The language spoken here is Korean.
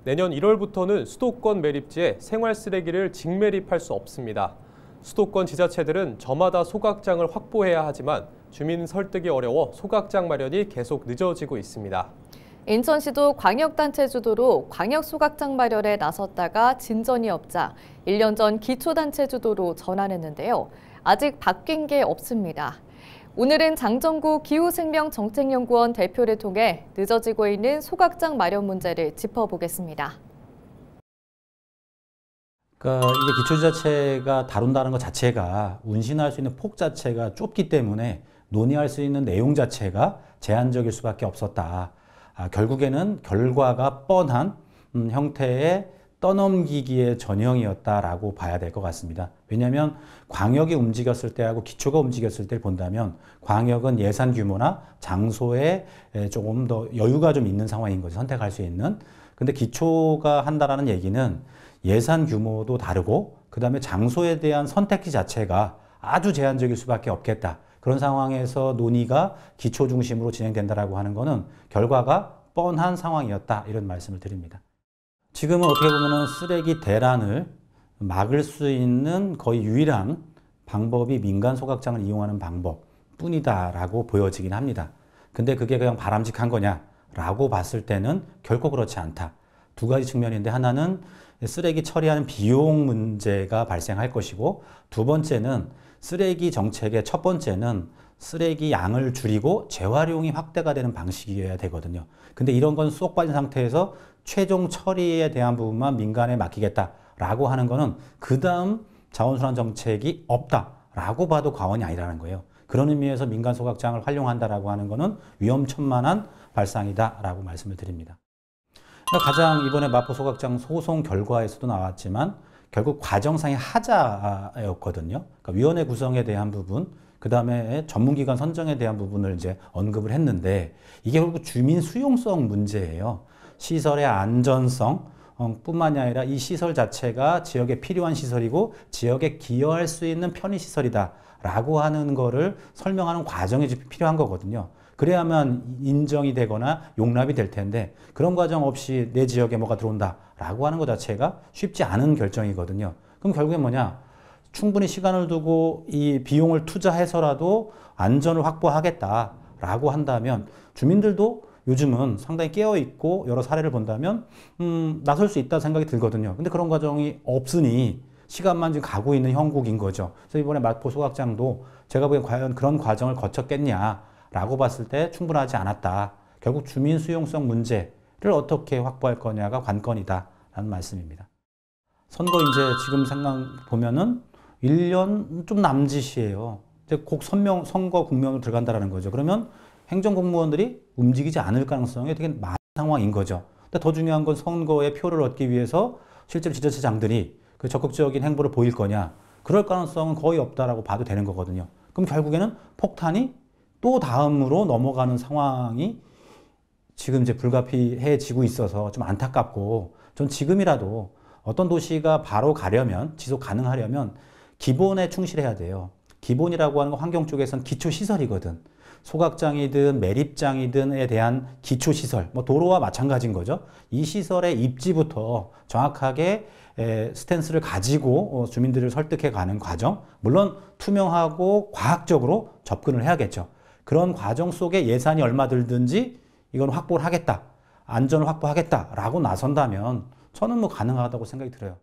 내년 1월부터는 수도권 매립지에 생활 쓰레기를 직매립할 수 없습니다. 수도권 지자체들은 저마다 소각장을 확보해야 하지만 주민 설득이 어려워 소각장 마련이 계속 늦어지고 있습니다. 인천시도 광역단체 주도로 광역소각장 마련에 나섰다가 진전이 없자 1년 전 기초단체 주도로 전환했는데요. 아직 바뀐 게 없습니다. 오늘은 장정구 기후생명정책연구원 대표를 통해 늦어지고 있는 소각장 마련 문제를 짚어보겠습니다. 그러니까 이게 기초지자체가 다룬다는 것 자체가 운신할 수 있는 폭 자체가 좁기 때문에 논의할 수 있는 내용 자체가 제한적일 수밖에 없었다. 결국에는 결과가 뻔한 형태의 떠넘기기의 전형이었다라고 봐야 될 것 같습니다. 왜냐하면 광역이 움직였을 때하고 기초가 움직였을 때를 본다면 광역은 예산 규모나 장소에 조금 더 여유가 좀 있는 상황인 거죠. 선택할 수 있는. 근데 기초가 한다라는 얘기는 예산 규모도 다르고 그다음에 장소에 대한 선택지 자체가 아주 제한적일 수밖에 없겠다. 그런 상황에서 논의가 기초 중심으로 진행된다라고 하는 거는 결과가 뻔한 상황이었다. 이런 말씀을 드립니다. 지금은 어떻게 보면은 쓰레기 대란을 막을 수 있는 거의 유일한 방법이 민간 소각장을 이용하는 방법뿐이다라고 보여지긴 합니다. 근데 그게 그냥 바람직한 거냐라고 봤을 때는 결코 그렇지 않다. 두 가지 측면인데 하나는 쓰레기 처리하는 비용 문제가 발생할 것이고 두 번째는 쓰레기 정책의 첫 번째는 쓰레기 양을 줄이고 재활용이 확대가 되는 방식이어야 되거든요. 근데 이런 건 쏙 빠진 상태에서 최종 처리에 대한 부분만 민간에 맡기겠다라고 하는 거는 그 다음 자원순환 정책이 없다라고 봐도 과언이 아니라는 거예요. 그런 의미에서 민간 소각장을 활용한다라고 하는 거는 위험천만한 발상이다라고 말씀을 드립니다. 가장 이번에 마포 소각장 소송 결과에서도 나왔지만 결국 과정상의 하자였거든요. 그러니까 위원회 구성에 대한 부분, 그 다음에 전문기관 선정에 대한 부분을 이제 언급을 했는데 이게 결국 주민 수용성 문제예요. 시설의 안전성 뿐만이 아니라 이 시설 자체가 지역에 필요한 시설이고 지역에 기여할 수 있는 편의시설이다 라고 하는 거를 설명하는 과정이 필요한 거거든요. 그래야만 인정이 되거나 용납이 될 텐데 그런 과정 없이 내 지역에 뭐가 들어온다 라고 하는 것 자체가 쉽지 않은 결정이거든요. 그럼 결국엔 뭐냐? 충분히 시간을 두고 이 비용을 투자해서라도 안전을 확보하겠다라고 한다면 주민들도 요즘은 상당히 깨어있고 여러 사례를 본다면 나설 수 있다는 생각이 들거든요. 근데 그런 과정이 없으니 시간만 지금 가고 있는 형국인 거죠. 그래서 이번에 마포 소각장도 제가 보기엔 과연 그런 과정을 거쳤겠냐라고 봤을 때 충분하지 않았다. 결국 주민 수용성 문제를 어떻게 확보할 거냐가 관건이다라는 말씀입니다. 선거 이제 지금 생각 보면은 1년 좀 남짓이에요. 이제 곧 선거 국면으로 들어간다는 거죠. 그러면 행정공무원들이 움직이지 않을 가능성이 되게 많은 상황인 거죠. 근데 더 중요한 건 선거에 표를 얻기 위해서 실제로 지자체장들이 그 적극적인 행보를 보일 거냐. 그럴 가능성은 거의 없다라고 봐도 되는 거거든요. 그럼 결국에는 폭탄이 또 다음으로 넘어가는 상황이 지금 이제 불가피해지고 있어서 좀 안타깝고 전 지금이라도 어떤 도시가 바로 가려면 지속 가능하려면 기본에 충실해야 돼요. 기본이라고 하는 건 환경 쪽에서는 기초시설이거든. 소각장이든 매립장이든에 대한 기초시설, 뭐 도로와 마찬가지인 거죠. 이 시설의 입지부터 정확하게 스탠스를 가지고 주민들을 설득해가는 과정, 물론 투명하고 과학적으로 접근을 해야겠죠. 그런 과정 속에 예산이 얼마 들든지 이건 확보를 하겠다, 안전을 확보하겠다라고 나선다면 저는 뭐 가능하다고 생각이 들어요.